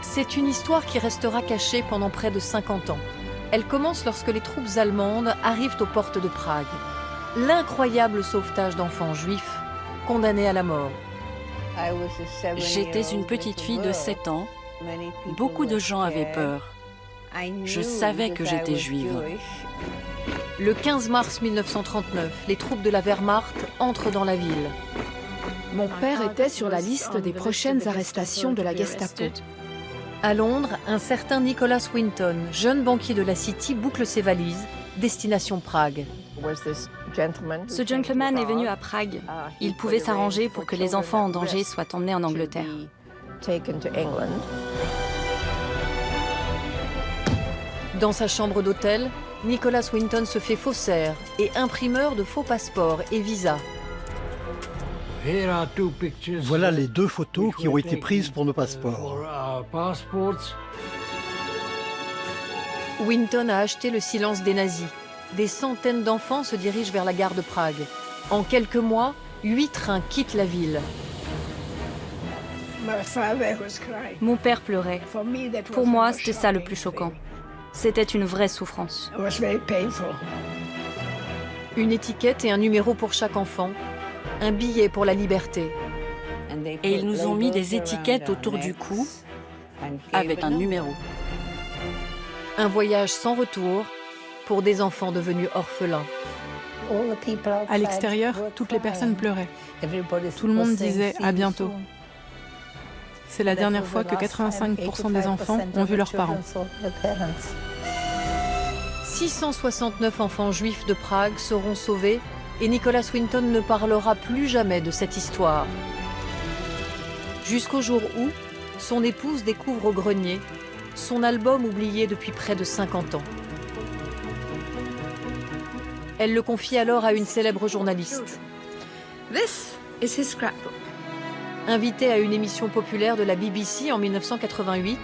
C'est une histoire qui restera cachée pendant près de 50 ans. Elle commence lorsque les troupes allemandes arrivent aux portes de Prague. L'incroyable sauvetage d'enfants juifs condamnés à la mort. J'étais une petite fille de 7 ans. Beaucoup de gens avaient peur. Je savais que j'étais juive. Le 15 mars 1939, les troupes de la Wehrmacht entrent dans la ville. Mon père était sur la liste des prochaines arrestations de la Gestapo. À Londres, un certain Nicholas Winton, jeune banquier de la City, boucle ses valises, destination Prague. Ce gentleman est venu à Prague. Il pouvait s'arranger pour que les enfants en danger soient emmenés en Angleterre. Dans sa chambre d'hôtel, Nicholas Winton se fait faussaire et imprimeur de faux passeports et visas. Voilà les 2 photos qui ont été prises pour nos passeports. Winton a acheté le silence des nazis. Des centaines d'enfants se dirigent vers la gare de Prague. En quelques mois, 8 trains quittent la ville. Mon père pleurait. Pour moi, c'était ça le plus choquant. C'était une vraie souffrance. Une étiquette et un numéro pour chaque enfant. Un billet pour la liberté. Et ils nous ont mis des étiquettes autour du cou avec un numéro. Un voyage sans retour pour des enfants devenus orphelins. À l'extérieur, toutes les personnes pleuraient. Tout le monde disait « à bientôt ». C'est la dernière fois que 85% des enfants ont vu leurs parents. 669 enfants juifs de Prague seront sauvés et Nicholas Winton ne parlera plus jamais de cette histoire. Jusqu'au jour où son épouse découvre au grenier son album oublié depuis près de 50 ans. Elle le confie alors à une célèbre journaliste. This is his scrapbook. Invité à une émission populaire de la BBC en 1988,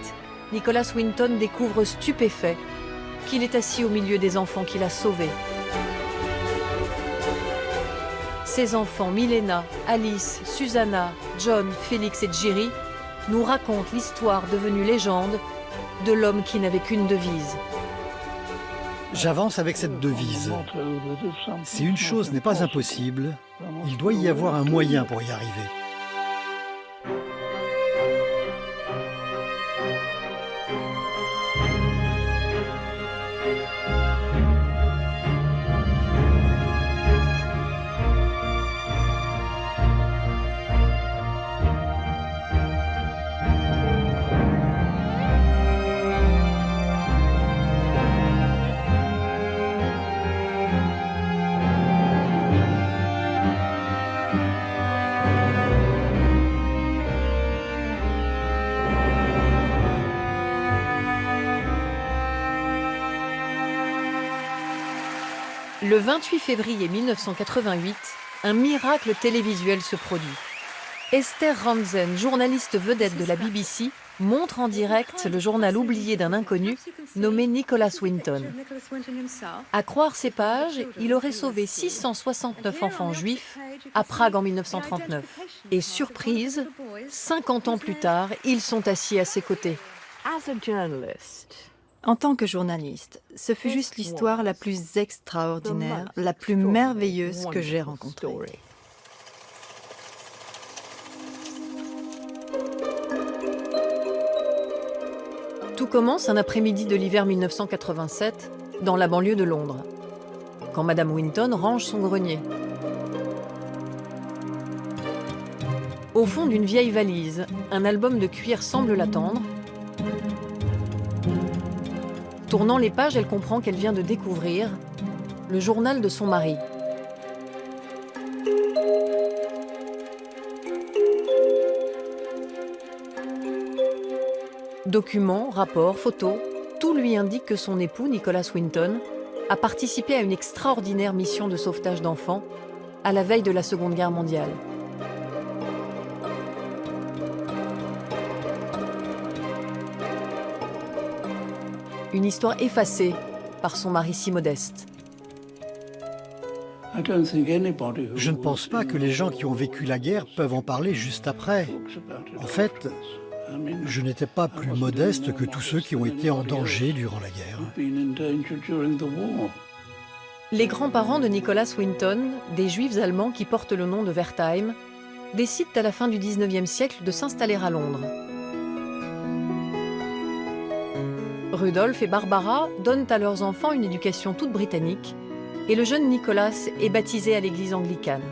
Nicholas Winton découvre stupéfait qu'il est assis au milieu des enfants qu'il a sauvés. Ces enfants, Milena, Alice, Susanna, John, Félix et Jerry, nous racontent l'histoire devenue légende de l'homme qui n'avait qu'une devise. J'avance avec cette devise. Si une chose n'est pas impossible, il doit y avoir un moyen pour y arriver. Le 28 février 1988, un miracle télévisuel se produit. Esther Rantzen, journaliste vedette de la BBC, montre en direct le journal oublié d'un inconnu nommé Nicholas Winton. À croire ces pages, il aurait sauvé 669 enfants juifs à Prague en 1939. Et surprise, 50 ans plus tard, ils sont assis à ses côtés. En tant que journaliste, ce fut juste l'histoire la plus extraordinaire, la plus merveilleuse que j'ai rencontrée. Tout commence un après-midi de l'hiver 1987, dans la banlieue de Londres, quand Madame Winton range son grenier. Au fond d'une vieille valise, un album de cuir semble l'attendre. Tournant les pages, elle comprend qu'elle vient de découvrir le journal de son mari. Documents, rapports, photos, tout lui indique que son époux, Nicholas Winton, a participé à une extraordinaire mission de sauvetage d'enfants à la veille de la Seconde Guerre mondiale. Une histoire effacée par son mari si modeste. Je ne pense pas que les gens qui ont vécu la guerre peuvent en parler juste après. En fait, Je n'étais pas plus modeste que tous ceux qui ont été en danger durant la guerre. Les grands-parents de Nicholas Winton, des Juifs allemands qui portent le nom de Wertheim, décident à la fin du XIXe siècle de s'installer à Londres. Rudolf et Barbara donnent à leurs enfants une éducation toute britannique et le jeune Nicholas est baptisé à l'église anglicane.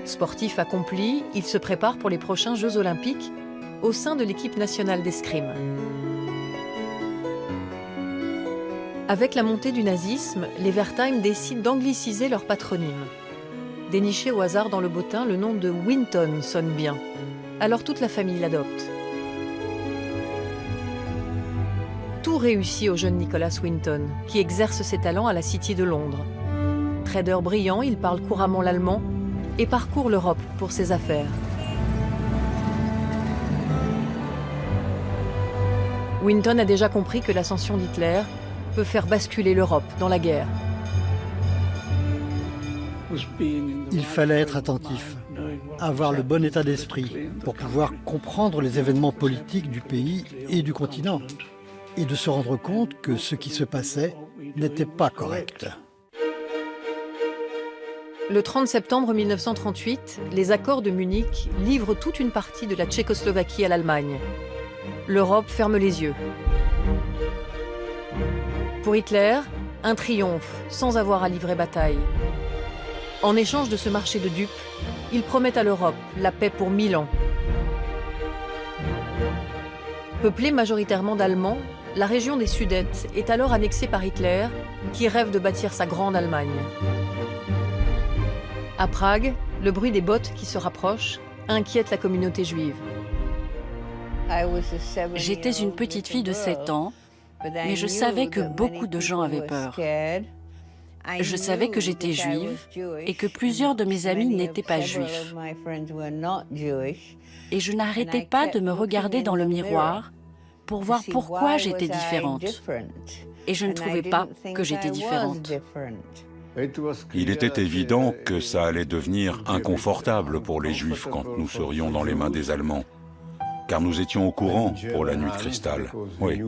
Sportif accompli, il se prépare pour les prochains Jeux olympiques au sein de l'équipe nationale d'escrime. Avec la montée du nazisme, les Wertheim décident d'angliciser leur patronyme. Déniché au hasard dans le bottin, le nom de Winton sonne bien. Alors toute la famille l'adopte. Tout réussit au jeune Nicholas Winton, qui exerce ses talents à la City de Londres. Trader brillant, il parle couramment l'allemand et parcourt l'Europe pour ses affaires. Winton a déjà compris que l'ascension d'Hitler peut faire basculer l'Europe dans la guerre. Il fallait être attentif, avoir le bon état d'esprit pour pouvoir comprendre les événements politiques du pays et du continent, et de se rendre compte que ce qui se passait n'était pas correct. Le 30 septembre 1938, les accords de Munich livrent toute une partie de la Tchécoslovaquie à l'Allemagne. L'Europe ferme les yeux. Pour Hitler, un triomphe sans avoir à livrer bataille. En échange de ce marché de dupes, il promet à l'Europe la paix pour 1000 ans. Peuplée majoritairement d'Allemands, la région des Sudètes est alors annexée par Hitler, qui rêve de bâtir sa grande Allemagne. À Prague, le bruit des bottes qui se rapprochent inquiète la communauté juive. J'étais une petite fille de 7 ans, mais je savais que beaucoup de gens avaient peur. Je savais que j'étais juive et que plusieurs de mes amis n'étaient pas juifs. Et je n'arrêtais pas de me regarder dans le miroir pour voir pourquoi j'étais différente. Et je ne trouvais pas que j'étais différente. Il était évident que ça allait devenir inconfortable pour les Juifs quand nous serions dans les mains des Allemands. Car nous étions au courant pour la nuit de cristal. Oui.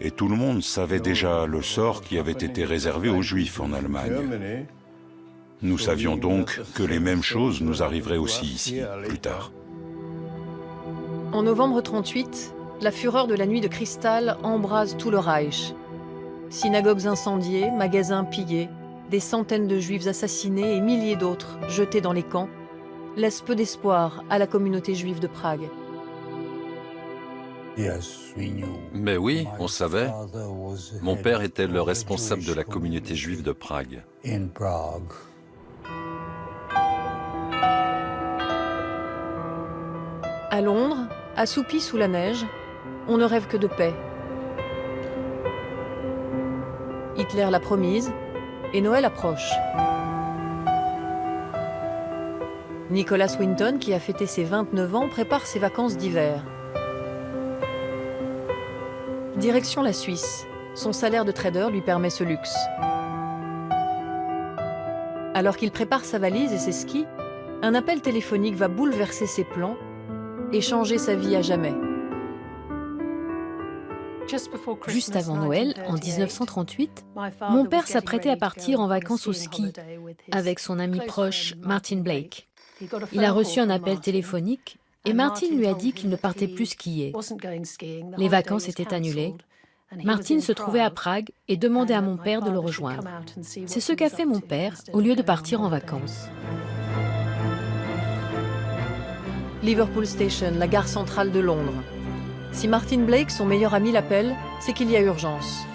Et tout le monde savait déjà le sort qui avait été réservé aux Juifs en Allemagne. Nous savions donc que les mêmes choses nous arriveraient aussi ici, plus tard. En novembre 1938, la fureur de la nuit de cristal embrase tout le Reich. Synagogues incendiées, magasins pillés, des centaines de Juifs assassinés et milliers d'autres jetés dans les camps laisse peu d'espoir à la communauté juive de Prague. Mais oui, on savait. Mon père était le responsable de la communauté juive de Prague. À Londres, assoupi sous la neige, on ne rêve que de paix. Hitler l'a promise et Noël approche. Nicholas Winton, qui a fêté ses 29 ans, prépare ses vacances d'hiver. Direction la Suisse. Son salaire de trader lui permet ce luxe. Alors qu'il prépare sa valise et ses skis, un appel téléphonique va bouleverser ses plans et changer sa vie à jamais. Juste avant Noël, en 1938, mon père s'apprêtait à partir en vacances au ski avec son ami proche Martin Blake. Il a reçu un appel téléphonique et Martin lui a dit qu'il ne partait plus skier. Les vacances étaient annulées. Martin se trouvait à Prague et demandait à mon père de le rejoindre. C'est ce qu'a fait mon père au lieu de partir en vacances. Liverpool Station, la gare centrale de Londres. Si Martin Blake, son meilleur ami, l'appelle, c'est qu'il y a urgence.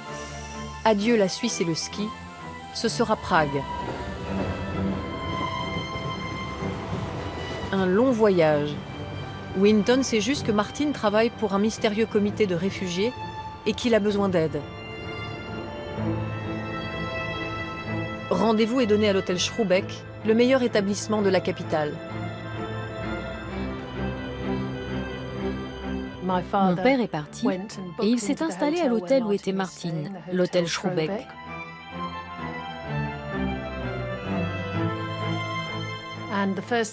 Adieu la Suisse et le ski, ce sera Prague. Un long voyage. Winton sait juste que Martin travaille pour un mystérieux comité de réfugiés et qu'il a besoin d'aide. Rendez-vous est donné à l'hôtel Schroubeck, le meilleur établissement de la capitale. Mon père est parti et il s'est installé à l'hôtel où était Martin, l'hôtel Schroubeck.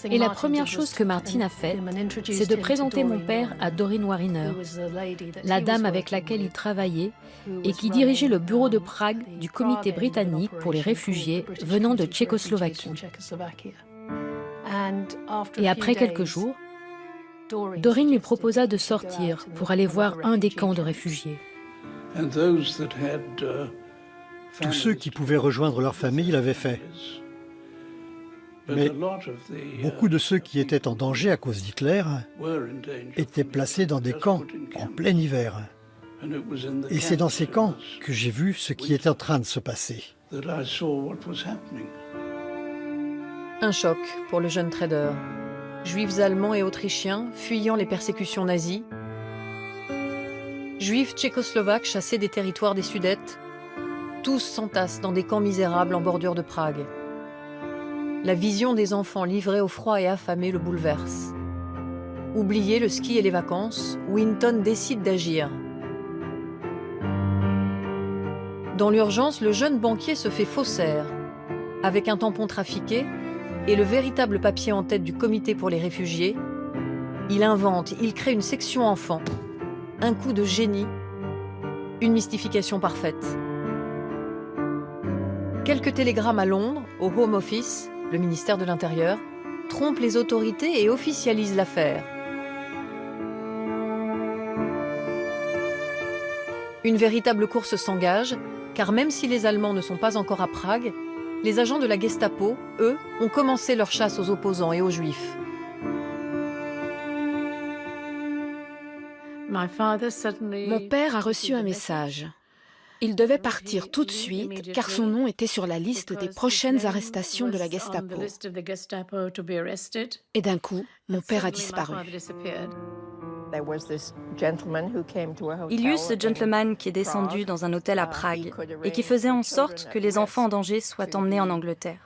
Et la première chose que Martin a faite, c'est de présenter mon père à Doreen Wariner, la dame avec laquelle il travaillait et qui dirigeait le bureau de Prague du comité britannique pour les réfugiés venant de Tchécoslovaquie. Et après quelques jours, Doreen lui proposa de sortir pour aller voir un des camps de réfugiés. Tous ceux qui pouvaient rejoindre leur famille l'avaient fait. Mais beaucoup de ceux qui étaient en danger à cause d'Hitler étaient placés dans des camps en plein hiver. Et c'est dans ces camps que j'ai vu ce qui était en train de se passer. Un choc pour le jeune trader. Juifs allemands et autrichiens fuyant les persécutions nazies. Juifs tchécoslovaques chassés des territoires des Sudètes. Tous s'entassent dans des camps misérables en bordure de Prague. La vision des enfants livrés au froid et affamés le bouleverse. Oublié le ski et les vacances, Winton décide d'agir. Dans l'urgence, le jeune banquier se fait faussaire. Avec un tampon trafiqué et le véritable papier en tête du comité pour les réfugiés, il invente, il crée une section enfants. Un coup de génie, une mystification parfaite. Quelques télégrammes à Londres, au Home Office, le ministère de l'Intérieur, trompent les autorités et officialisent l'affaire. Une véritable course s'engage, car même si les Allemands ne sont pas encore à Prague, les agents de la Gestapo, eux, ont commencé leur chasse aux opposants et aux Juifs. Mon père a reçu un message. Il devait partir tout de suite car son nom était sur la liste des prochaines arrestations de la Gestapo. Et d'un coup, mon père a disparu. Il y eut ce gentleman qui est descendu dans un hôtel à Prague et qui faisait en sorte que les enfants en danger soient emmenés en Angleterre.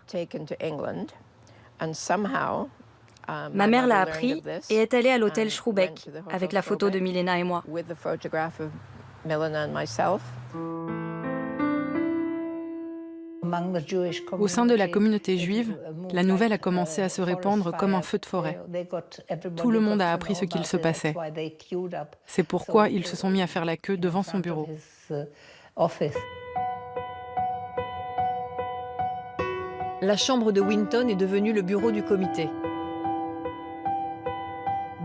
Ma mère l'a appris et est allée à l'hôtel Schrubeck avec la photo de Milena et moi. Au sein de la communauté juive, la nouvelle a commencé à se répandre comme un feu de forêt. Tout le monde a appris ce qu'il se passait. C'est pourquoi ils se sont mis à faire la queue devant son bureau. La chambre de Winton est devenue le bureau du comité.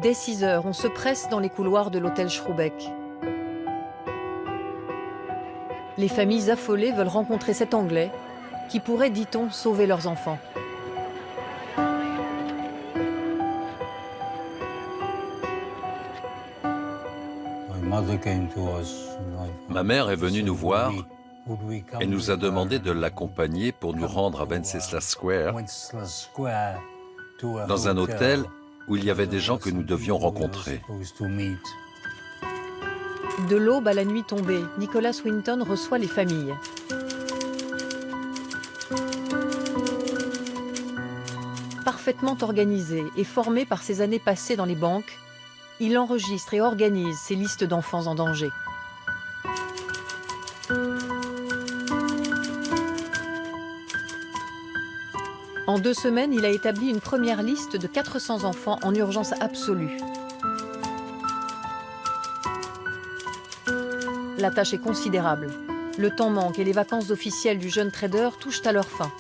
Dès 6 heures, on se presse dans les couloirs de l'hôtel Schrubeck. Les familles affolées veulent rencontrer cet Anglais qui pourrait, dit-on, sauver leurs enfants. Ma mère est venue nous voir et nous a demandé de l'accompagner pour nous rendre à Wenceslas Square, dans un hôtel où il y avait des gens que nous devions rencontrer. De l'aube à la nuit tombée, Nicholas Winton reçoit les familles. Parfaitement organisé et formé par ses années passées dans les banques, il enregistre et organise ses listes d'enfants en danger. En 2 semaines, il a établi une première liste de 400 enfants en urgence absolue. La tâche est considérable. Le temps manque et les vacances officielles du jeune trader touchent à leur fin.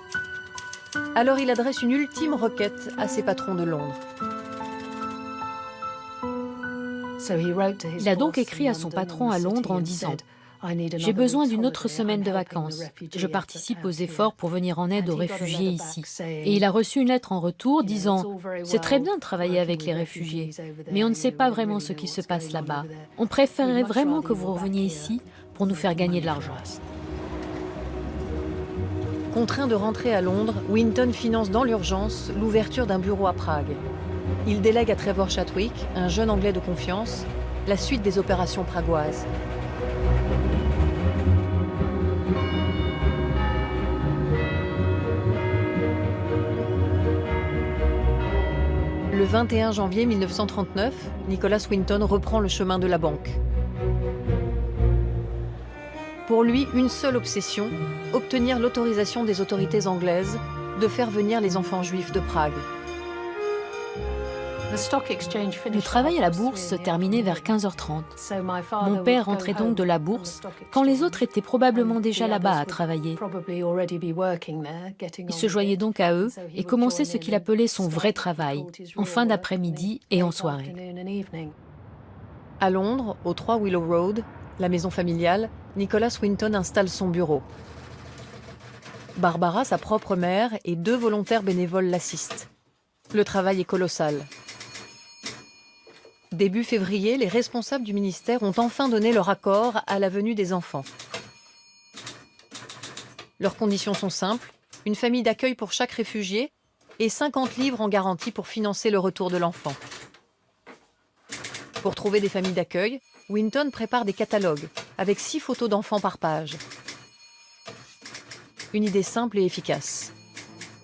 Alors il adresse une ultime requête à ses patrons de Londres. Il a donc écrit à son patron à Londres en disant « J'ai besoin d'une autre semaine de vacances. Je participe aux efforts pour venir en aide aux réfugiés ici. » Et il a reçu une lettre en retour disant « C'est très bien de travailler avec les réfugiés, mais on ne sait pas vraiment ce qui se passe là-bas. On préférerait vraiment que vous reveniez ici pour nous faire gagner de l'argent. » Contraint de rentrer à Londres, Winton finance dans l'urgence l'ouverture d'un bureau à Prague. Il délègue à Trevor Chatwick, un jeune Anglais de confiance, la suite des opérations pragoises. Le 21 janvier 1939, Nicholas Winton reprend le chemin de la banque. Pour lui, une seule obsession, obtenir l'autorisation des autorités anglaises de faire venir les enfants juifs de Prague. Le travail à la bourse se terminait vers 15h30. Mon père rentrait donc de la bourse quand les autres étaient probablement déjà là-bas à travailler. Il se joignait donc à eux et commençait ce qu'il appelait son vrai travail, en fin d'après-midi et en soirée. À Londres, au 3 Willow Road, la maison familiale, Nicholas Winton installe son bureau. Barbara, sa propre mère, et 2 volontaires bénévoles l'assistent. Le travail est colossal. Début février, les responsables du ministère ont enfin donné leur accord à la venue des enfants. Leurs conditions sont simples, une famille d'accueil pour chaque réfugié et 50 livres en garantie pour financer le retour de l'enfant. Pour trouver des familles d'accueil, Winton prépare des catalogues avec 6 photos d'enfants par page. Une idée simple et efficace.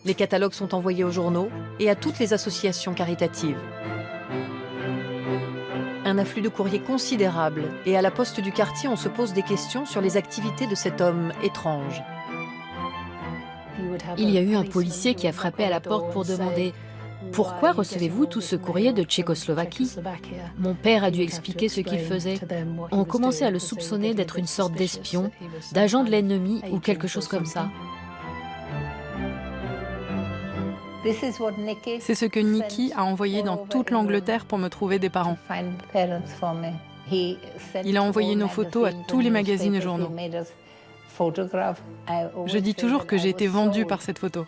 Les catalogues sont envoyés aux journaux et à toutes les associations caritatives. Un afflux de courriers considérable et à la poste du quartier, on se pose des questions sur les activités de cet homme étrange. Il y a eu un policier qui a frappé à la porte pour demander « Pourquoi recevez-vous tout ce courrier de Tchécoslovaquie ?» Mon père a dû expliquer ce qu'il faisait. On commençait à le soupçonner d'être une sorte d'espion, d'agent de l'ennemi ou quelque chose comme ça. C'est ce que Nicky a envoyé dans toute l'Angleterre pour me trouver des parents. Il a envoyé nos photos à tous les magazines et journaux. Je dis toujours que j'ai été vendue par cette photo.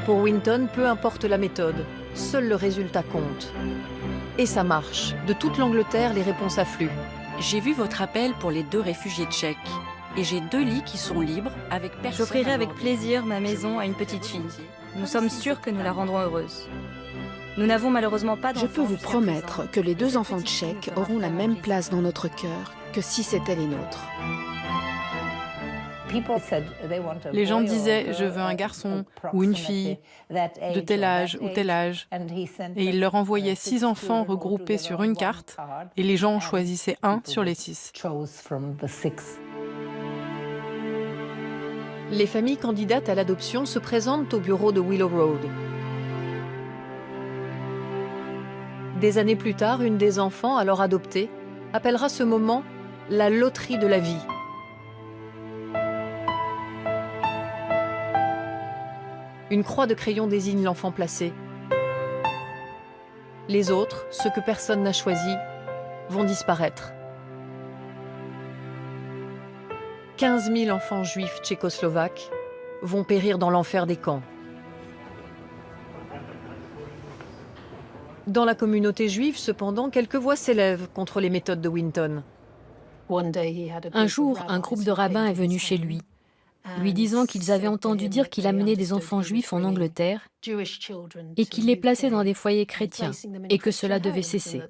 Pour Winton, peu importe la méthode, seul le résultat compte. Et ça marche. De toute l'Angleterre, les réponses affluent. J'ai vu votre appel pour les 2 réfugiés tchèques. Et j'ai 2 lits qui sont libres avec personne. J'offrirai avec plaisir ma maison à une petite fille. Nous sommes sûrs que nous la rendrons heureuse. Nous n'avons malheureusement pas d'enfants. Je peux vous promettre que les 2 enfants tchèques auront la même place dans notre cœur que si c'était les nôtres. Les gens disaient « je veux un garçon ou une fille de tel âge ou tel âge ». Et il leur envoyait 6 enfants regroupés sur une carte et les gens en choisissaient un sur les 6. Les familles candidates à l'adoption se présentent au bureau de Willow Road. Des années plus tard, une des enfants, alors adoptée, appellera ce moment « la loterie de la vie ». Une croix de crayon désigne l'enfant placé. Les autres, ceux que personne n'a choisis, vont disparaître. 15 000 enfants juifs tchécoslovaques vont périr dans l'enfer des camps. Dans la communauté juive, cependant, quelques voix s'élèvent contre les méthodes de Winton. Un jour, un groupe de rabbins est venu chez lui, lui disant qu'ils avaient entendu dire qu'il amenait des enfants juifs en Angleterre et qu'il les plaçait dans des foyers chrétiens et que cela devait cesser.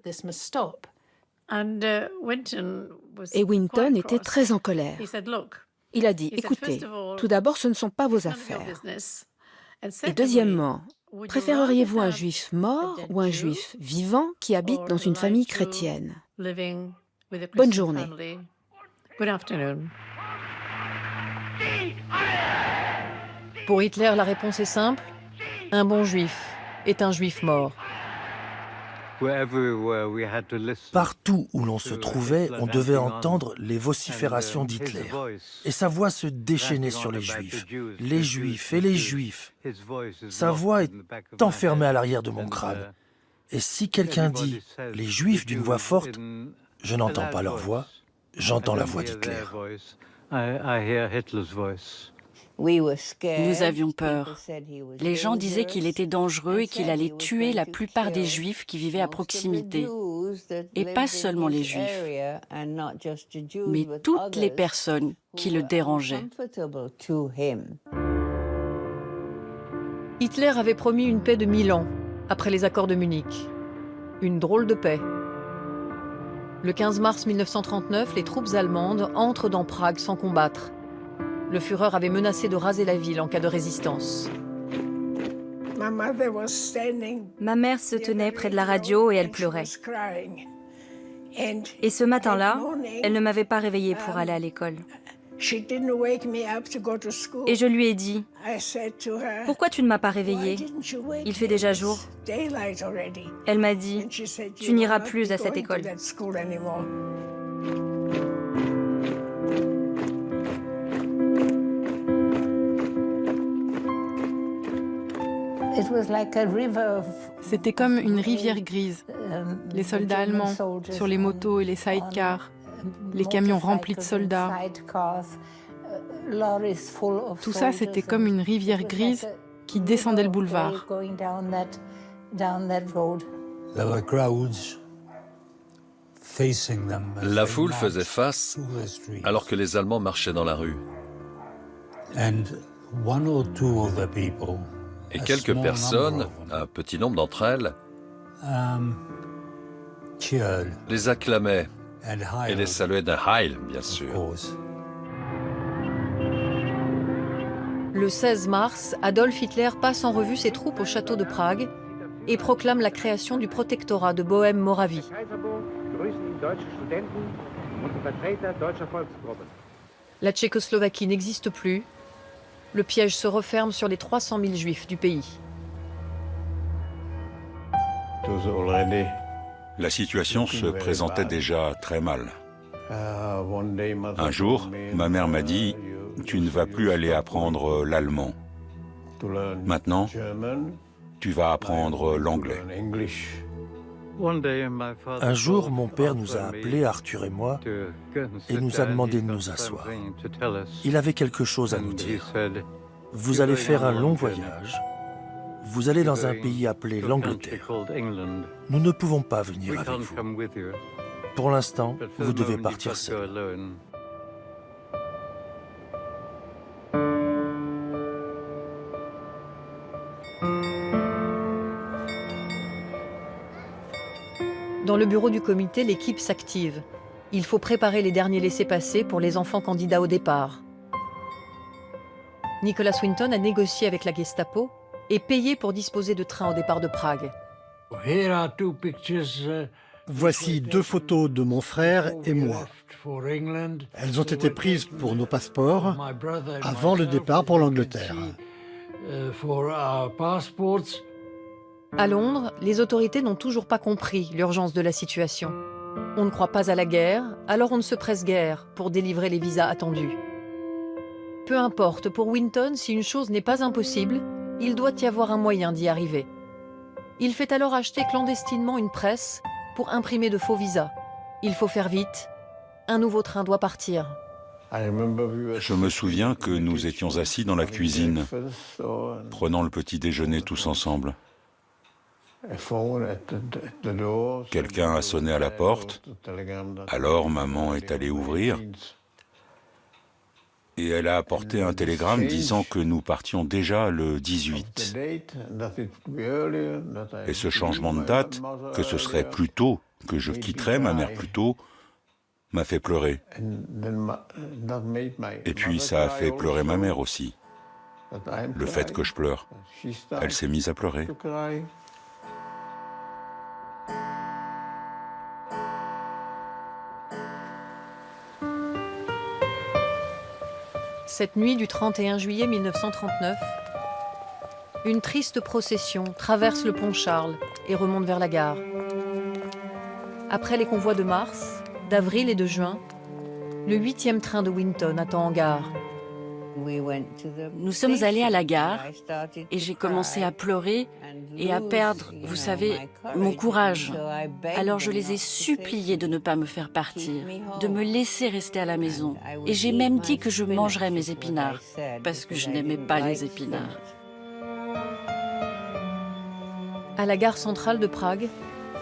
Et Winton était très en colère. Il a dit, écoutez, tout d'abord, ce ne sont pas vos affaires. Et deuxièmement, préféreriez-vous un juif mort ou un juif vivant qui habite dans une famille chrétienne? Bonne journée. Pour Hitler, la réponse est simple. Un bon juif est un juif mort. Partout où l'on se trouvait, on devait entendre les vociférations d'Hitler. Et sa voix se déchaînait sur les Juifs et les Juifs. Sa voix est enfermée à l'arrière de mon crâne. Et si quelqu'un dit « les Juifs » d'une voix forte, je n'entends pas leur voix, j'entends la voix d'Hitler. Nous avions peur. Les gens disaient qu'il était dangereux et qu'il allait tuer la plupart des Juifs qui vivaient à proximité. Et pas seulement les Juifs, mais toutes les personnes qui le dérangeaient. Hitler avait promis une paix de 1000 ans après les accords de Munich. Une drôle de paix. Le 15 mars 1939, les troupes allemandes entrent dans Prague sans combattre. Le Führer avait menacé de raser la ville en cas de résistance. Ma mère se tenait près de la radio et elle pleurait. Et ce matin-là, elle ne m'avait pas réveillée pour aller à l'école. Et je lui ai dit, « Pourquoi tu ne m'as pas réveillée? Il fait déjà jour. » Elle m'a dit, « Tu n'iras plus à cette école. » C'était comme une rivière grise. Les soldats allemands sur les motos et les sidecars, les camions remplis de soldats. Tout ça, c'était comme une rivière grise qui descendait le boulevard. La foule faisait face alors que les Allemands marchaient dans la rue. Et quelques personnes, un petit nombre d'entre elles, les acclamaient et les saluaient d'un Heil, bien sûr. Le 16 mars, Adolf Hitler passe en revue ses troupes au château de Prague et proclame la création du protectorat de Bohême-Moravie. La Tchécoslovaquie n'existe plus. Le piège se referme sur les 300 000 juifs du pays. La situation se présentait déjà très mal. Un jour, ma mère m'a dit « Tu ne vas plus aller apprendre l'allemand. Maintenant, tu vas apprendre l'anglais. » Un jour, mon père nous a appelés, Arthur et moi, et nous a demandé de nous asseoir. Il avait quelque chose à nous dire. Vous allez faire un long voyage. Vous allez dans un pays appelé l'Angleterre. Nous ne pouvons pas venir avec vous. Pour l'instant, vous devez partir seul. Dans le bureau du comité, l'équipe s'active. Il faut préparer les derniers laissez-passer pour les enfants candidats au départ. Nicholas Winton a négocié avec la Gestapo et payé pour disposer de trains au départ de Prague. Voici 2 photos de mon frère et moi. Elles ont été prises pour nos passeports avant le départ pour l'Angleterre. À Londres, les autorités n'ont toujours pas compris l'urgence de la situation. On ne croit pas à la guerre, alors on ne se presse guère pour délivrer les visas attendus. Peu importe pour Winton, si une chose n'est pas impossible, il doit y avoir un moyen d'y arriver. Il fait alors acheter clandestinement une presse pour imprimer de faux visas. Il faut faire vite, un nouveau train doit partir. Je me souviens que nous étions assis dans la cuisine, prenant le petit déjeuner tous ensemble. Quelqu'un a sonné à la porte, alors maman est allée ouvrir et elle a apporté un télégramme disant que nous partions déjà le 18. Et ce changement de date, que ce serait plus tôt, que je quitterais ma mère plus tôt, m'a fait pleurer. Et puis ça a fait pleurer ma mère aussi, le fait que je pleure. Elle s'est mise à pleurer. Cette nuit du 31 juillet 1939, une triste procession traverse le pont Charles et remonte vers la gare. Après les convois de mars, d'avril et de juin, le 8e train de Winton attend en gare. Nous sommes allés à la gare et j'ai commencé à pleurer et à perdre, vous savez, mon courage. Alors je les ai suppliés de ne pas me faire partir, de me laisser rester à la maison. Et j'ai même dit que je mangerais mes épinards, parce que je n'aimais pas les épinards. À la gare centrale de Prague,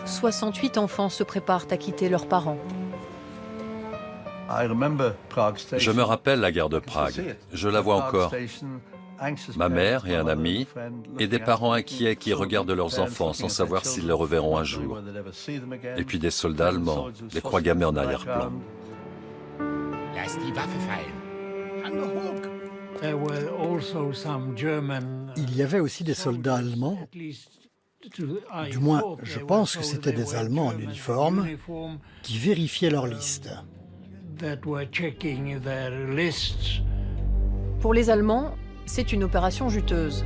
68 enfants se préparent à quitter leurs parents. Je me rappelle la gare de Prague, je la vois encore. Ma mère et un ami, et des parents inquiets qui regardent leurs enfants sans savoir s'ils les reverront un jour. Et puis des soldats allemands, les croix gammées en arrière-plan. Il y avait aussi des soldats allemands, du moins je pense que c'était des Allemands en uniforme, qui vérifiaient leur liste. Pour les Allemands, c'est une opération juteuse.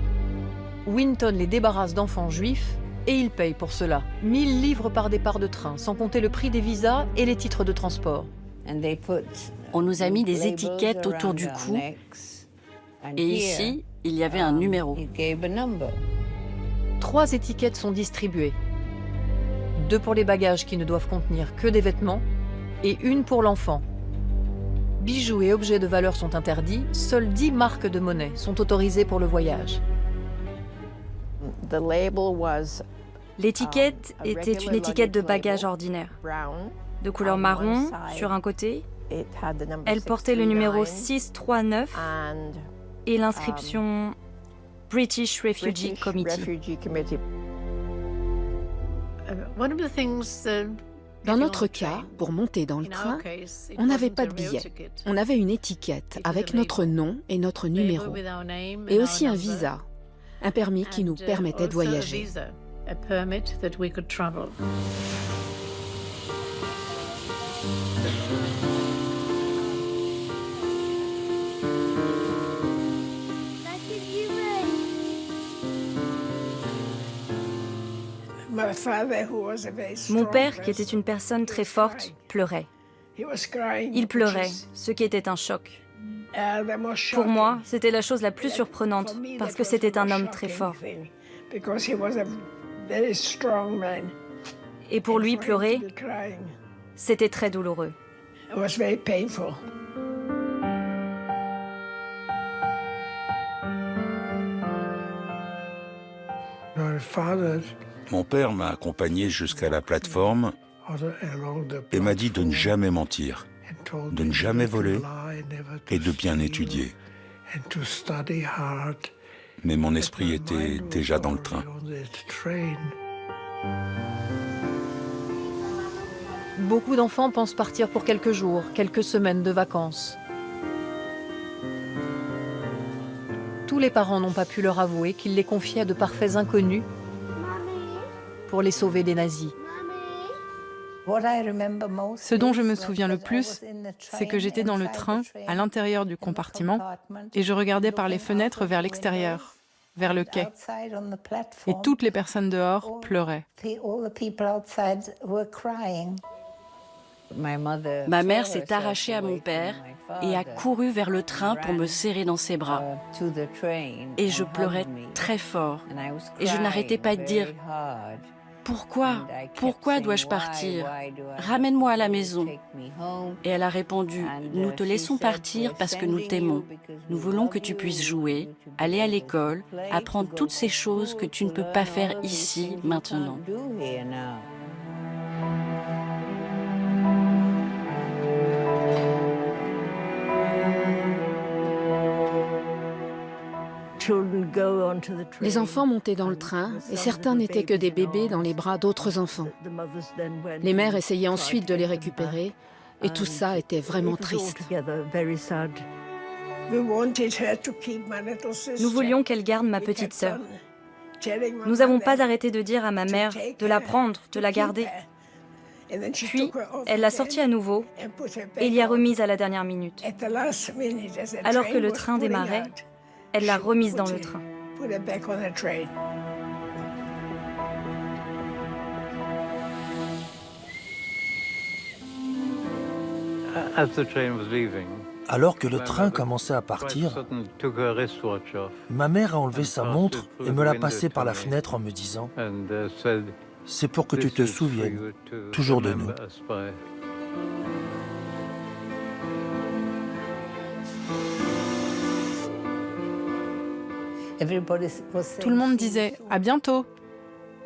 Winton les débarrasse d'enfants juifs et ils payent pour cela 1000 livres par départ de train, sans compter le prix des visas et les titres de transport. On nous a mis des étiquettes autour du cou et ici, il y avait un numéro. 3 étiquettes sont distribuées. 2 pour les bagages qui ne doivent contenir que des vêtements et 1 pour l'enfant. Bijoux et objets de valeur sont interdits, seules 10 marques de monnaie sont autorisées pour le voyage. L'étiquette était une étiquette de bagage ordinaire, de couleur marron sur un côté. Elle portait le numéro 639 et l'inscription British Refugee Committee. Dans notre cas, pour monter dans le train, on n'avait pas de billet. On avait une étiquette avec notre nom et notre numéro, et aussi un visa, un permis qui nous permettait de voyager. Mon père, qui était une personne très forte, pleurait. Il pleurait, ce qui était un choc. Pour moi, c'était la chose la plus surprenante, parce que c'était un homme très fort. Et pour lui, pleurer, c'était très douloureux. Mon père m'a accompagné jusqu'à la plateforme et m'a dit de ne jamais mentir, de ne jamais voler et de bien étudier. Mais mon esprit était déjà dans le train. Beaucoup d'enfants pensent partir pour quelques jours, quelques semaines de vacances. Tous les parents n'ont pas pu leur avouer qu'ils les confiaient à de parfaits inconnus pour les sauver des nazis. Ce dont je me souviens le plus, c'est que j'étais dans le train, à l'intérieur du compartiment, et je regardais par les fenêtres vers l'extérieur, vers le quai. Et toutes les personnes dehors pleuraient. Ma mère s'est arrachée à mon père et a couru vers le train pour me serrer dans ses bras. Et je pleurais très fort. Et je n'arrêtais pas de dire « Pourquoi ? Pourquoi dois-je partir ? Ramène-moi à la maison. » Et elle a répondu « Nous te laissons partir parce que nous t'aimons. Nous voulons que tu puisses jouer, aller à l'école, apprendre toutes ces choses que tu ne peux pas faire ici, maintenant. » Les enfants montaient dans le train et certains n'étaient que des bébés dans les bras d'autres enfants. Les mères essayaient ensuite de les récupérer et tout ça était vraiment triste. Nous voulions qu'elle garde ma petite sœur. Nous n'avons pas arrêté de dire à ma mère de la prendre, de la garder. Puis, elle l'a sortie à nouveau et l'y a remise à la dernière minute. Alors que le train démarrait, elle l'a remise dans le train. Alors que le train commençait à partir, ma mère a enlevé sa montre et me l'a passée par la fenêtre en me disant « C'est pour que tu te souviennes toujours de nous. » Tout le monde disait « à bientôt ».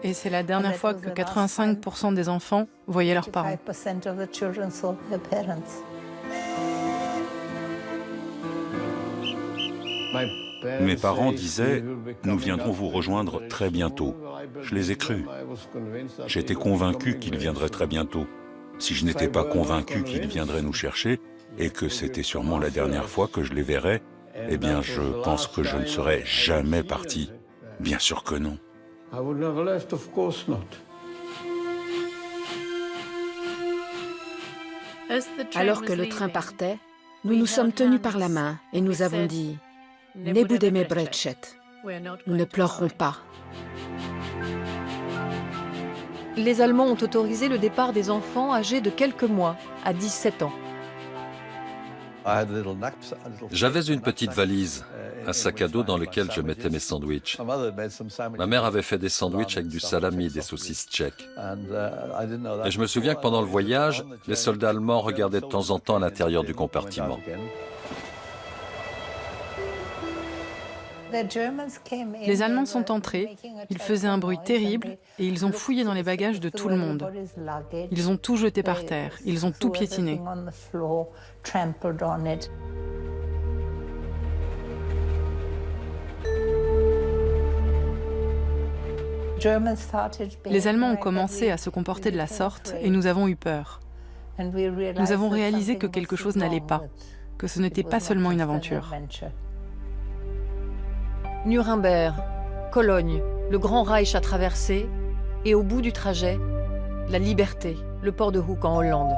Et c'est la dernière fois que 85% des enfants voyaient leurs parents. Mes parents disaient « Nous viendrons vous rejoindre très bientôt ». Je les ai crus. J'étais convaincu qu'ils viendraient très bientôt. Si je n'étais pas convaincu qu'ils viendraient nous chercher et que c'était sûrement la dernière fois que je les verrais, eh bien, je pense que je ne serais jamais parti. Bien sûr que non. Alors que le train partait, nous nous sommes tenus par la main et nous avons dit « Ne budeme brechet », nous ne pleurerons pas. Les Allemands ont autorisé le départ des enfants âgés de quelques mois, à 17 ans. J'avais une petite valise, un sac à dos dans lequel je mettais mes sandwichs. Ma mère avait fait des sandwichs avec du salami et des saucisses tchèques. Et je me souviens que pendant le voyage, les soldats allemands regardaient de temps en temps à l'intérieur du compartiment. Les Allemands sont entrés, ils faisaient un bruit terrible et ils ont fouillé dans les bagages de tout le monde. Ils ont tout jeté par terre, ils ont tout piétiné. Les Allemands ont commencé à se comporter de la sorte et nous avons eu peur. Nous avons réalisé que quelque chose n'allait pas, que ce n'était pas seulement une aventure. Nuremberg, Cologne, le Grand Reich à traverser, et au bout du trajet, la liberté, le port de Hoek en Hollande.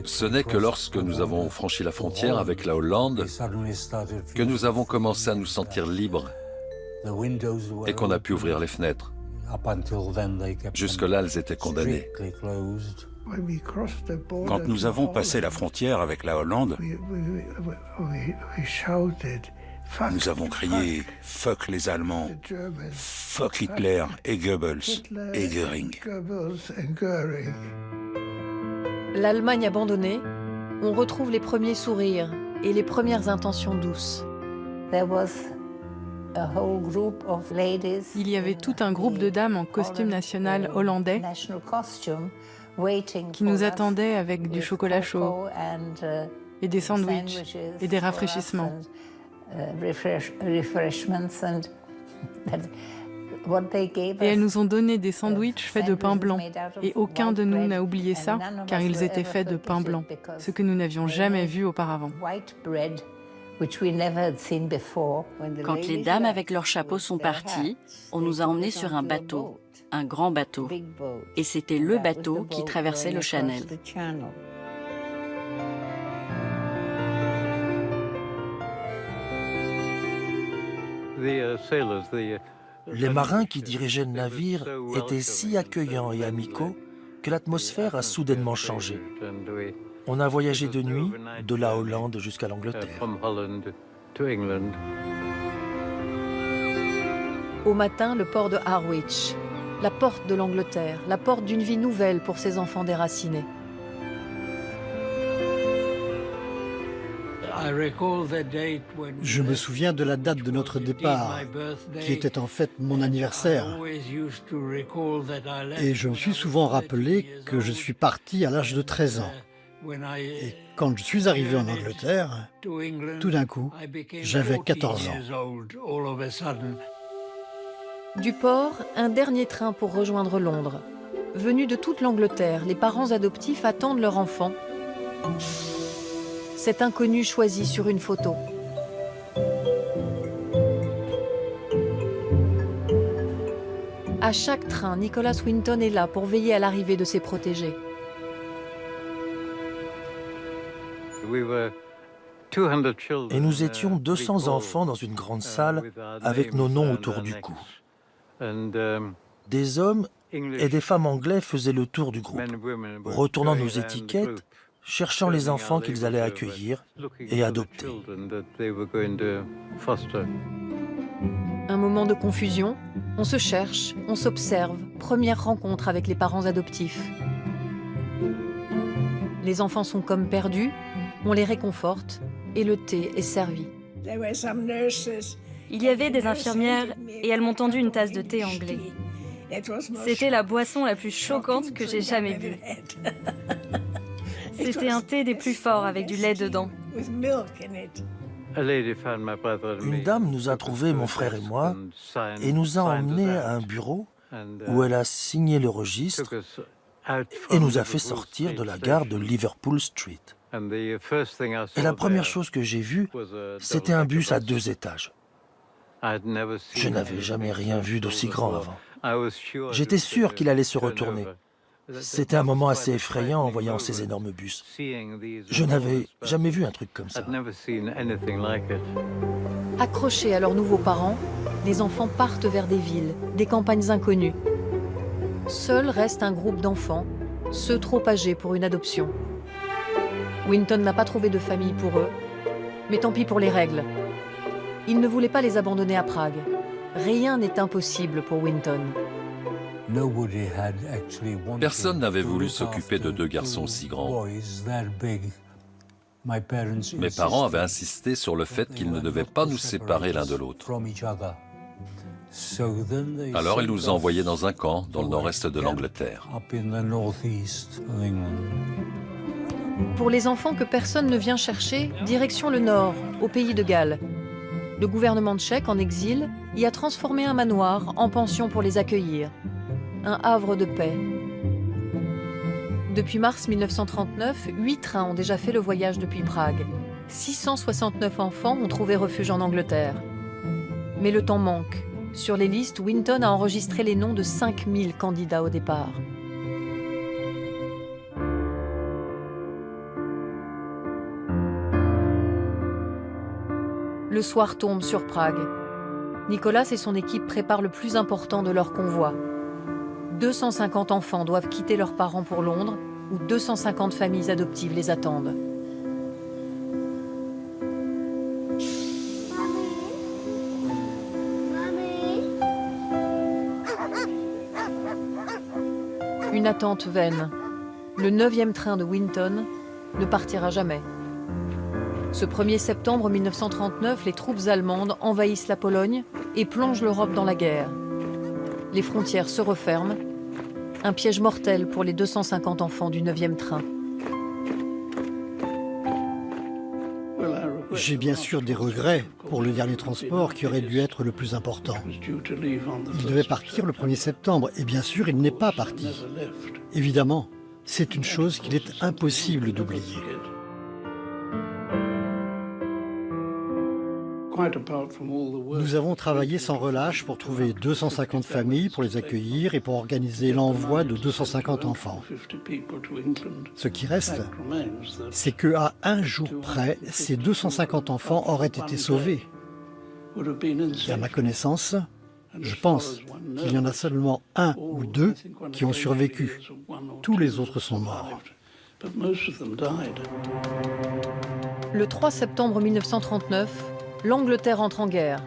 Ce n'est que lorsque nous avons franchi la frontière avec la Hollande que nous avons commencé à nous sentir libres et qu'on a pu ouvrir les fenêtres. Jusque-là, elles étaient condamnées. Quand nous avons passé la frontière avec la Hollande, nous avons crié « Fuck les Allemands, fuck Hitler et Goebbels et Göring ». L'Allemagne abandonnée, on retrouve les premiers sourires et les premières intentions douces. Il y avait tout un groupe de dames en costume national hollandais qui nous attendaient avec du chocolat chaud et des sandwichs et des rafraîchissements. Et elles nous ont donné des sandwichs faits de pain blanc. Et aucun de nous n'a oublié ça, car ils étaient faits de pain blanc, ce que nous n'avions jamais vu auparavant. Quand les dames avec leurs chapeaux sont parties, on nous a emmenés sur un bateau, un grand bateau. Et c'était le bateau qui traversait le Channel. Les marins qui dirigeaient le navire étaient si accueillants et amicaux que l'atmosphère a soudainement changé. On a voyagé de nuit, de la Hollande jusqu'à l'Angleterre. Au matin, le port de Harwich, la porte de l'Angleterre, la porte d'une vie nouvelle pour ces enfants déracinés. Je me souviens de la date de notre départ, qui était en fait mon anniversaire. Et je me suis souvent rappelé que je suis parti à l'âge de 13 ans. Et quand je suis arrivé en Angleterre, tout d'un coup, j'avais 14 ans. Du port, un dernier train pour rejoindre Londres. Venus de toute l'Angleterre, les parents adoptifs attendent leur enfant. Cet inconnu choisi sur une photo. À chaque train, Nicholas Winton est là pour veiller à l'arrivée de ses protégés. Et nous étions 200 enfants dans une grande salle avec nos noms autour du cou. Des hommes et des femmes anglais faisaient le tour du groupe, retournant nos étiquettes, cherchant les enfants qu'ils allaient accueillir et adopter. Un moment de confusion, on se cherche, on s'observe, première rencontre avec les parents adoptifs. Les enfants sont comme perdus, on les réconforte et le thé est servi. Il y avait des infirmières et elles m'ont tendu une tasse de thé anglais. C'était la boisson la plus choquante que j'ai jamais bue. C'était un thé des plus forts avec du lait dedans. Une dame nous a trouvé, mon frère et moi, et nous a emmenés à un bureau où elle a signé le registre et nous a fait sortir de la gare de Liverpool Street. Et la première chose que j'ai vue, c'était un bus à 2 étages. Je n'avais jamais rien vu d'aussi grand avant. J'étais sûr qu'il allait se retourner. C'était un moment assez effrayant en voyant ces énormes bus. Je n'avais jamais vu un truc comme ça. Accrochés à leurs nouveaux parents, les enfants partent vers des villes, des campagnes inconnues. Seul reste un groupe d'enfants, ceux trop âgés pour une adoption. Winton n'a pas trouvé de famille pour eux, mais tant pis pour les règles. Il ne voulait pas les abandonner à Prague. Rien n'est impossible pour Winton. Personne n'avait voulu s'occuper de deux garçons si grands. Mes parents avaient insisté sur le fait qu'ils ne devaient pas nous séparer l'un de l'autre. Alors ils nous ont envoyés dans un camp dans le nord-est de l'Angleterre. Pour les enfants que personne ne vient chercher, direction le nord, au pays de Galles. Le gouvernement tchèque, en exil, y a transformé un manoir en pension pour les accueillir. Un havre de paix. Depuis mars 1939, 8 trains ont déjà fait le voyage depuis Prague. 669 enfants ont trouvé refuge en Angleterre. Mais le temps manque. Sur les listes, Winton a enregistré les noms de 5000 candidats au départ. Le soir tombe sur Prague. Nicolas et son équipe préparent le plus important de leur convoi. 250 enfants doivent quitter leurs parents pour Londres, où 250 familles adoptives les attendent. Une attente vaine. Le 9e train de Winton ne partira jamais. Ce 1er septembre 1939, les troupes allemandes envahissent la Pologne et plongent l'Europe dans la guerre. Les frontières se referment. Un piège mortel pour les 250 enfants du 9e train. J'ai bien sûr des regrets pour le dernier transport qui aurait dû être le plus important. Il devait partir le 1er septembre et bien sûr il n'est pas parti. Évidemment, c'est une chose qu'il est impossible d'oublier. Nous avons travaillé sans relâche pour trouver 250 familles pour les accueillir et pour organiser l'envoi de 250 enfants. Ce qui reste, c'est qu'à un jour près, ces 250 enfants auraient été sauvés. Et à ma connaissance, je pense qu'il y en a seulement 1 ou 2 qui ont survécu. Tous les autres sont morts. Le 3 septembre 1939, l'Angleterre entre en guerre.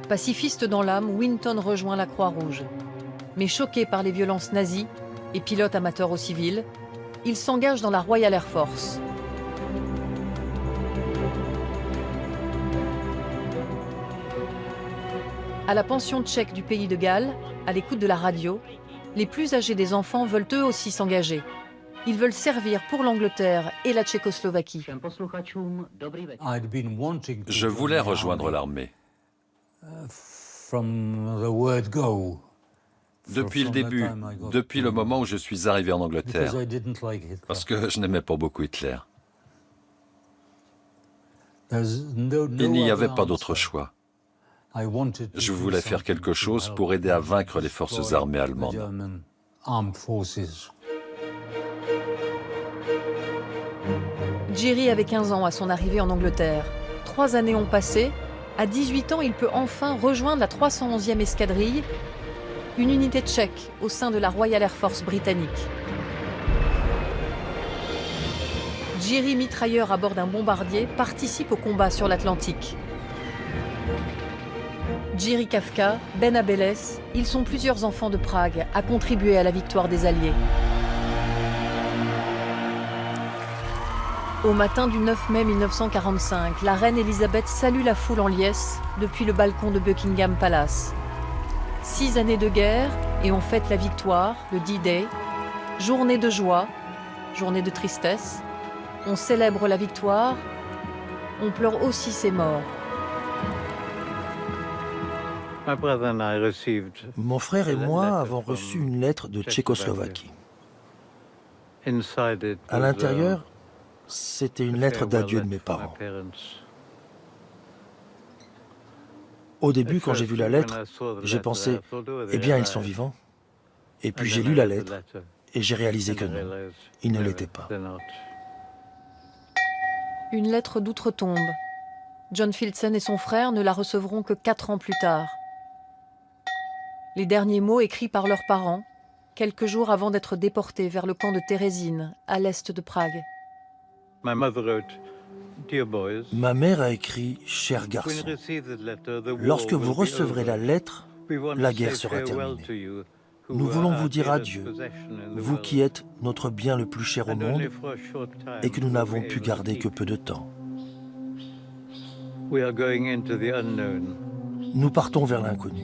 Pacifiste dans l'âme, Winton rejoint la Croix-Rouge. Mais choqué par les violences nazies et pilote amateur au civil, il s'engage dans la Royal Air Force. À la pension tchèque du pays de Galles, à l'écoute de la radio, les plus âgés des enfants veulent eux aussi s'engager. Ils veulent servir pour l'Angleterre et la Tchécoslovaquie. Je voulais rejoindre l'armée. Depuis le début, depuis le moment où je suis arrivé en Angleterre, parce que je n'aimais pas beaucoup Hitler. Il n'y avait pas d'autre choix. Je voulais faire quelque chose pour aider à vaincre les forces armées allemandes. Jerry avait 15 ans à son arrivée en Angleterre. 3 années ont passé. À 18 ans, il peut enfin rejoindre la 311e escadrille, une unité tchèque au sein de la Royal Air Force britannique. Jerry, mitrailleur à bord d'un bombardier, participe au combat sur l'Atlantique. Jiří Kafka, Ben Abeles, ils sont plusieurs enfants de Prague à contribuer à la victoire des Alliés. Au matin du 9 mai 1945, la reine Elisabeth salue la foule en liesse depuis le balcon de Buckingham Palace. 6 années de guerre et on fête la victoire, le D-Day. Journée de joie, journée de tristesse. On célèbre la victoire, on pleure aussi ses morts. Mon frère et moi avons reçu une lettre de Tchécoslovaquie. À l'intérieur, c'était une lettre d'adieu de mes parents. Au début, quand j'ai vu la lettre, j'ai pensé, eh bien, ils sont vivants. Et puis j'ai lu la lettre, et j'ai réalisé que non, il ne l'était pas. Une lettre d'outre-tombe. John Filson et son frère ne la recevront que 4 ans plus tard. Les derniers mots écrits par leurs parents, quelques jours avant d'être déportés vers le camp de Terezín, à l'est de Prague. Ma mère a écrit « Chers garçons, lorsque vous recevrez la lettre, la guerre sera terminée. Nous voulons vous dire adieu, vous qui êtes notre bien le plus cher au monde et que nous n'avons pu garder que peu de temps. Nous partons vers l'inconnu.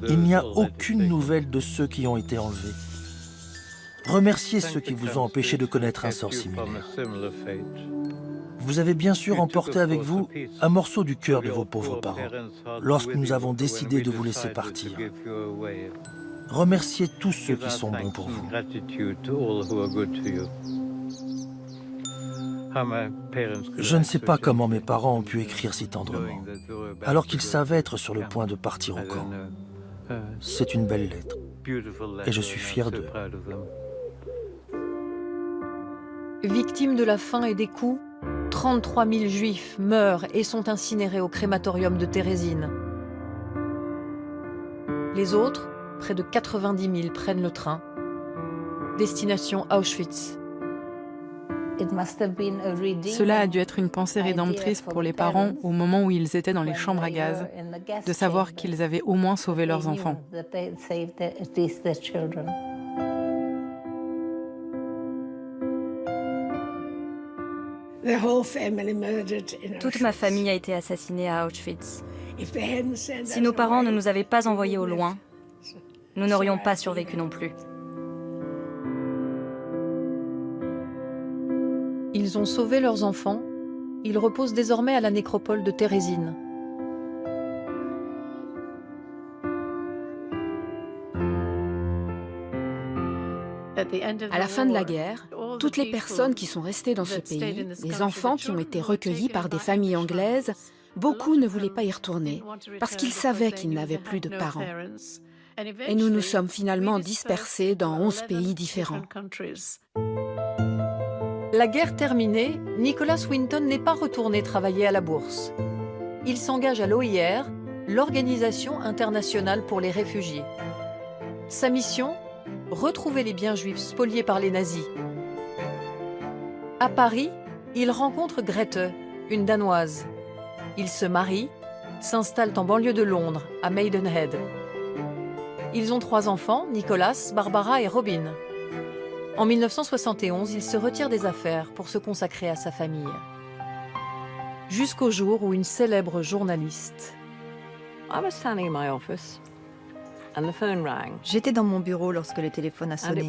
Il n'y a aucune nouvelle de ceux qui ont été enlevés. Remerciez ceux qui vous ont empêché de connaître un sort similaire. Vous avez bien sûr emporté avec vous un morceau du cœur de vos pauvres parents lorsque nous avons décidé de vous laisser partir. Remerciez tous ceux qui sont bons pour vous. Je ne sais pas comment mes parents ont pu écrire si tendrement, alors qu'ils savaient être sur le point de partir au camp. C'est une belle lettre, et je suis fier d'eux. Victimes de la faim et des coups, 33 000 Juifs meurent et sont incinérés au crématorium de Terezín. Les autres, près de 90 000, prennent le train. Destination Auschwitz. Cela a dû être une pensée rédemptrice pour les parents au moment où ils étaient dans les chambres à gaz, de savoir qu'ils avaient au moins sauvé leurs enfants. Toute ma famille a été assassinée à Auschwitz. Si nos parents ne nous avaient pas envoyés au loin, nous n'aurions pas survécu non plus. Ils ont sauvé leurs enfants. Ils reposent désormais à la nécropole de Terezín. À la fin de la guerre, toutes les personnes qui sont restées dans ce pays, les enfants qui ont été recueillis par des familles anglaises, beaucoup ne voulaient pas y retourner parce qu'ils savaient qu'ils n'avaient plus de parents. Et nous nous sommes finalement dispersés dans 11 pays différents. La guerre terminée, Nicholas Winton n'est pas retourné travailler à la bourse. Il s'engage à l'OIR, l'Organisation internationale pour les réfugiés. Sa mission ? Retrouver les biens juifs spoliés par les nazis. À Paris, il rencontre Grete, une Danoise. Ils se marient, s'installent en banlieue de Londres, à Maidenhead. Ils ont 3 enfants, Nicholas, Barbara et Robin. En 1971, il se retire des affaires pour se consacrer à sa famille. Jusqu'au jour où une célèbre journaliste... J'étais dans mon bureau lorsque le téléphone a sonné.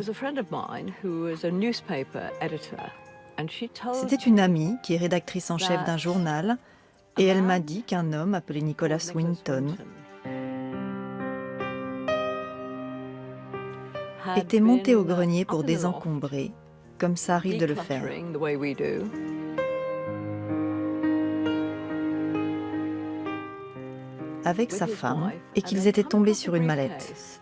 C'était une amie qui est rédactrice en chef d'un journal et elle m'a dit qu'un homme appelé Nicholas Winton était monté au grenier pour désencombrer, comme ça arrive de le faire. Avec sa femme et qu'ils étaient tombés sur une mallette.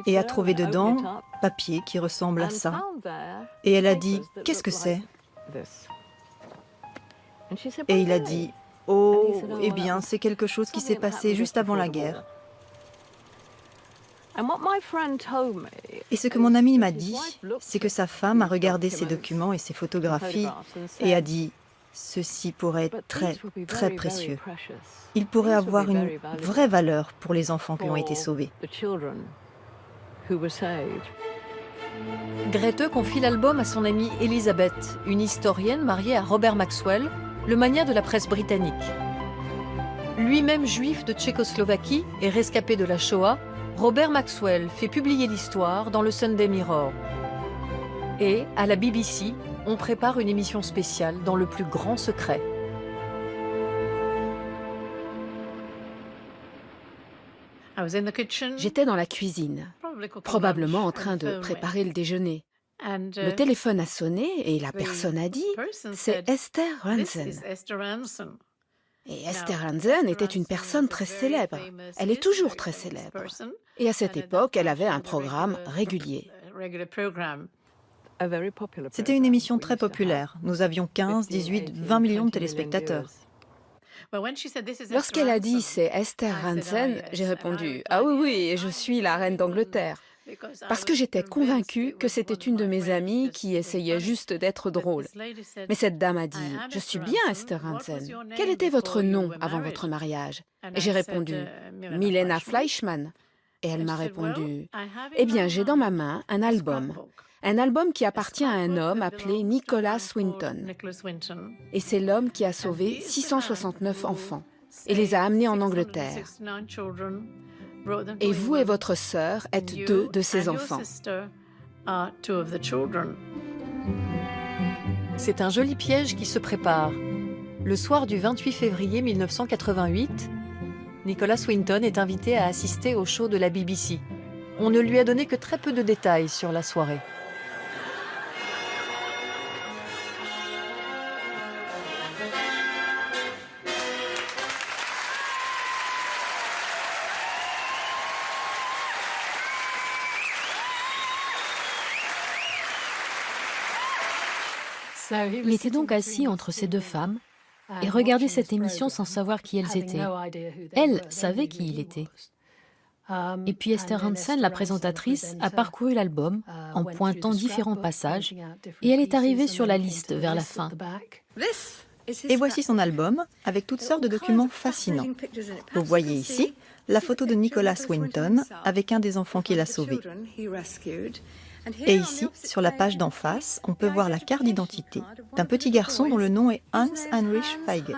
Et a trouvé dedans papier qui ressemble à ça. Et elle a dit « Qu'est-ce que c'est ?» Et il a dit « Oh, eh bien, c'est quelque chose qui s'est passé juste avant la guerre. » Et ce que mon ami m'a dit, c'est que sa femme a regardé ses documents et ses photographies et a dit « Ceci pourrait être très, très précieux. Il pourrait avoir une vraie valeur pour les enfants qui ont été sauvés. » Grete confie l'album à son amie Elisabeth, une historienne mariée à Robert Maxwell, le magnat de la presse britannique. Lui-même juif de Tchécoslovaquie et rescapé de la Shoah, Robert Maxwell fait publier l'histoire dans le Sunday Mirror. Et, à la BBC, on prépare une émission spéciale dans le plus grand secret. J'étais dans la cuisine, probablement en train de préparer le déjeuner. Le téléphone a sonné et la personne a dit « C'est Esther Rantzen ». Et Esther Rantzen était une personne très célèbre. Elle est toujours très célèbre. Et à cette époque, elle avait un programme régulier. C'était une émission très populaire. Nous avions 15, 18, 20 millions de téléspectateurs. Lorsqu'elle a dit « c'est Esther Rantzen », j'ai répondu « Ah oui, oui, je suis la reine d'Angleterre ». Parce que j'étais convaincue que c'était une de mes amies qui essayait juste d'être drôle. Mais cette dame a dit « Je suis bien Esther Rantzen. Quel était votre nom avant votre mariage ?» Et j'ai répondu « Milena Fleischmann ». Et elle m'a répondu « Eh bien, j'ai dans ma main un album qui appartient à un homme appelé Nicholas Winton. Et c'est l'homme qui a sauvé 669 enfants et les a amenés en Angleterre. Et vous et votre sœur êtes 2 de ces enfants. » C'est un joli piège qui se prépare. Le soir du 28 février 1988, Nicholas Winton est invité à assister au show de la BBC. On ne lui a donné que très peu de détails sur la soirée. Il était donc assis entre ces 2 femmes et regardait cette émission sans savoir qui elles étaient. Elle savait qui il était. Et puis Esther Rantzen, la présentatrice, a parcouru l'album en pointant différents passages et elle est arrivée sur la liste vers la fin. Et voici son album avec toutes sortes de documents fascinants. Vous voyez ici la photo de Nicholas Winton avec un des enfants qu'il a sauvé. Et ici, sur la page d'en face, on peut voir la carte d'identité d'un petit garçon dont le nom est Hans Heinrich Feige.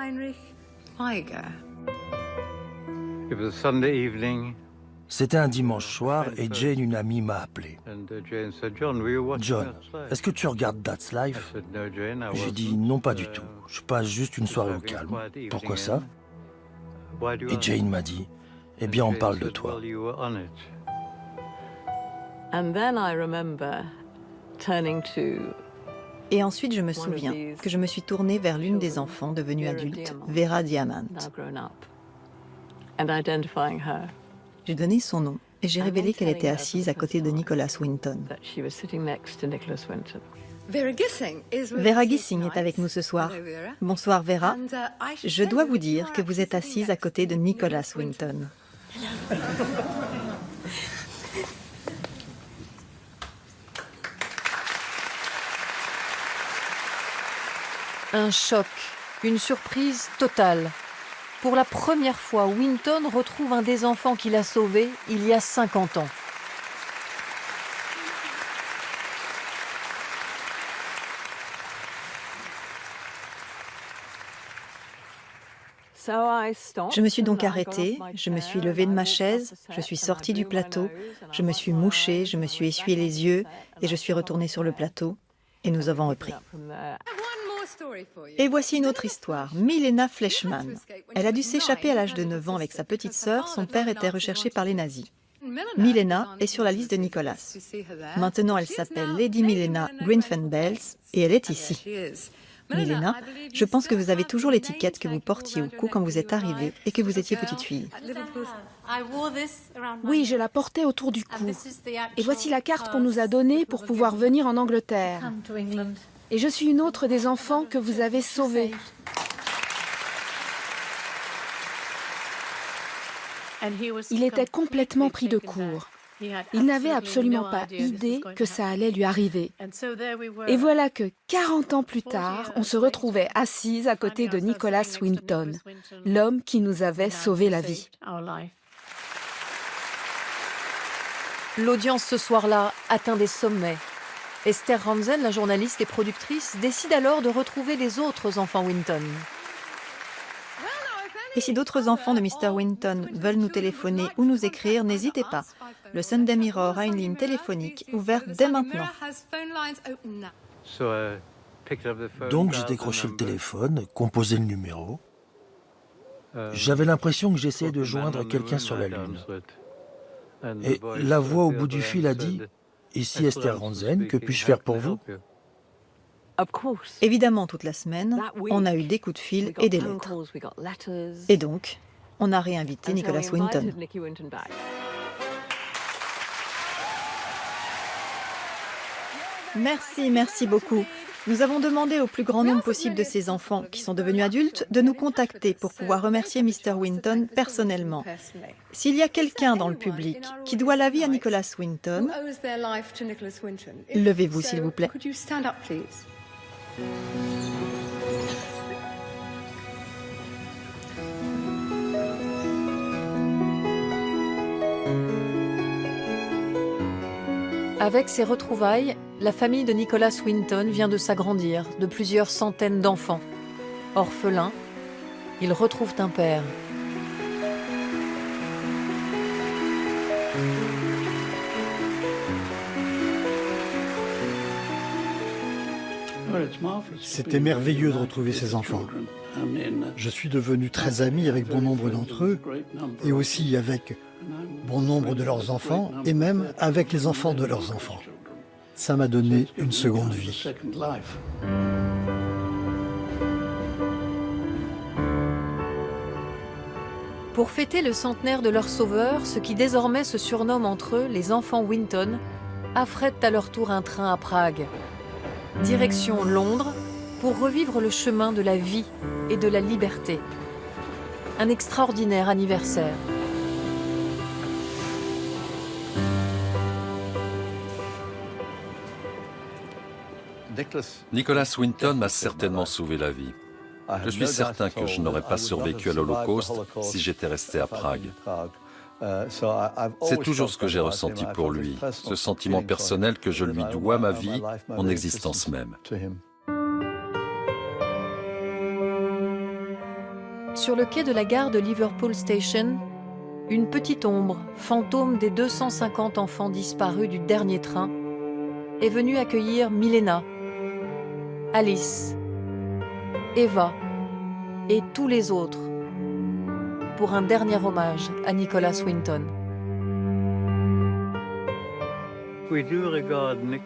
C'était un dimanche soir et Jane, une amie, m'a appelé. John, est-ce que tu regardes That's Life? J'ai dit non, pas du tout. Je passe juste une soirée au calme. Pourquoi ça? Et Jane m'a dit, eh bien, on parle de toi. Et ensuite, je me souviens que je me suis tournée vers l'une des enfants devenue adulte, Vera Diamant. J'ai donné son nom et j'ai révélé qu'elle était assise à côté de Nicholas Winton. Vera Gissing est avec nous ce soir. Bonsoir Vera. Je dois vous dire que vous êtes assise à côté de Nicholas Winton. Un choc, une surprise totale. Pour la première fois, Winton retrouve un des enfants qu'il a sauvé il y a 50 ans. Je me suis donc arrêtée, je me suis levée de ma chaise, je suis sortie du plateau, je me suis mouchée, je me suis essuyé les yeux et je suis retournée sur le plateau et nous avons repris. Et voici une autre histoire, Milena Fleischmann. Elle a dû s'échapper à l'âge de 9 ans avec sa petite sœur, son père était recherché par les nazis. Milena est sur la liste de Nicholas. Maintenant, elle s'appelle Lady Milena Grinfenbels et elle est ici. Milena, je pense que vous avez toujours l'étiquette que vous portiez au cou quand vous êtes arrivée et que vous étiez petite fille. Oui, je la portais autour du cou. Et voici la carte qu'on nous a donnée pour pouvoir venir en Angleterre. Et je suis une autre des enfants que vous avez sauvés. Il était complètement pris de court. Il n'avait absolument pas idée que ça allait lui arriver. Et voilà que 40 ans plus tard, on se retrouvait assise à côté de Nicholas Winton, l'homme qui nous avait sauvé la vie. L'audience ce soir-là atteint des sommets. Esther Rantzen, la journaliste et productrice, décide alors de retrouver les autres enfants Winton. Et si d'autres enfants de Mr. Winton veulent nous téléphoner ou nous écrire, n'hésitez pas. Le Sunday Mirror a une ligne téléphonique ouverte dès maintenant. Donc j'ai décroché le téléphone, composé le numéro. J'avais l'impression que j'essayais de joindre quelqu'un sur la Lune. Et la voix au bout du fil a dit « Ici Esther Rantzen, que puis-je faire pour vous? Évidemment, toute la semaine, on a eu des coups de fil et des lettres. Et donc, on a réinvité Nicholas Winton. Merci beaucoup. Nous avons demandé au plus grand nombre possible de ces enfants qui sont devenus adultes de nous contacter pour pouvoir remercier Mr. Winton personnellement. S'il y a quelqu'un dans le public qui doit la vie à Nicholas Winton, levez-vous s'il vous plaît. Avec ces retrouvailles, la famille de Nicholas Winton vient de s'agrandir de plusieurs centaines d'enfants. Orphelins, ils retrouvent un père. C'était merveilleux de retrouver ces enfants. Je suis devenu très ami avec bon nombre d'entre eux et aussi avec bon nombre de leurs enfants et même avec les enfants de leurs enfants. Ça m'a donné une seconde vie. Pour fêter le centenaire de leur sauveur, ceux qui désormais se surnomment entre eux les enfants Winton affrètent à leur tour un train à Prague. Direction Londres pour revivre le chemin de la vie et de la liberté. Un extraordinaire anniversaire. Nicholas Winton m'a certainement sauvé la vie. Je suis certain que je n'aurais pas survécu à l'Holocauste si j'étais resté à Prague. C'est toujours ce que j'ai ressenti pour lui, ce sentiment personnel que je lui dois ma vie, mon existence même. Sur le quai de la gare de Liverpool Station, une petite ombre, fantôme des 250 enfants disparus du dernier train, est venue accueillir Milena, Alice, Eva et tous les autres pour un dernier hommage à Nicholas Winton.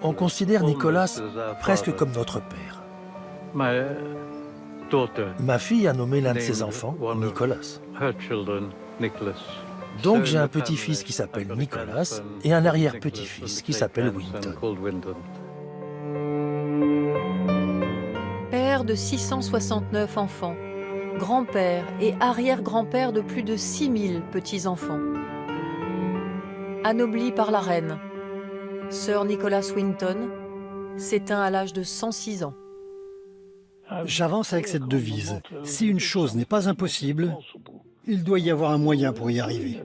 On considère Nicholas presque comme notre père. Ma fille a nommé l'un de ses enfants Nicholas. Donc j'ai un petit-fils qui s'appelle Nicholas et un arrière-petit-fils qui s'appelle Winton. Père de 669 enfants, grand-père et arrière-grand-père de plus de 6000 petits-enfants. Anobli par la reine, Sir Nicholas Winton s'éteint à l'âge de 106 ans. J'avance avec cette devise. Si une chose n'est pas impossible, il doit y avoir un moyen pour y arriver.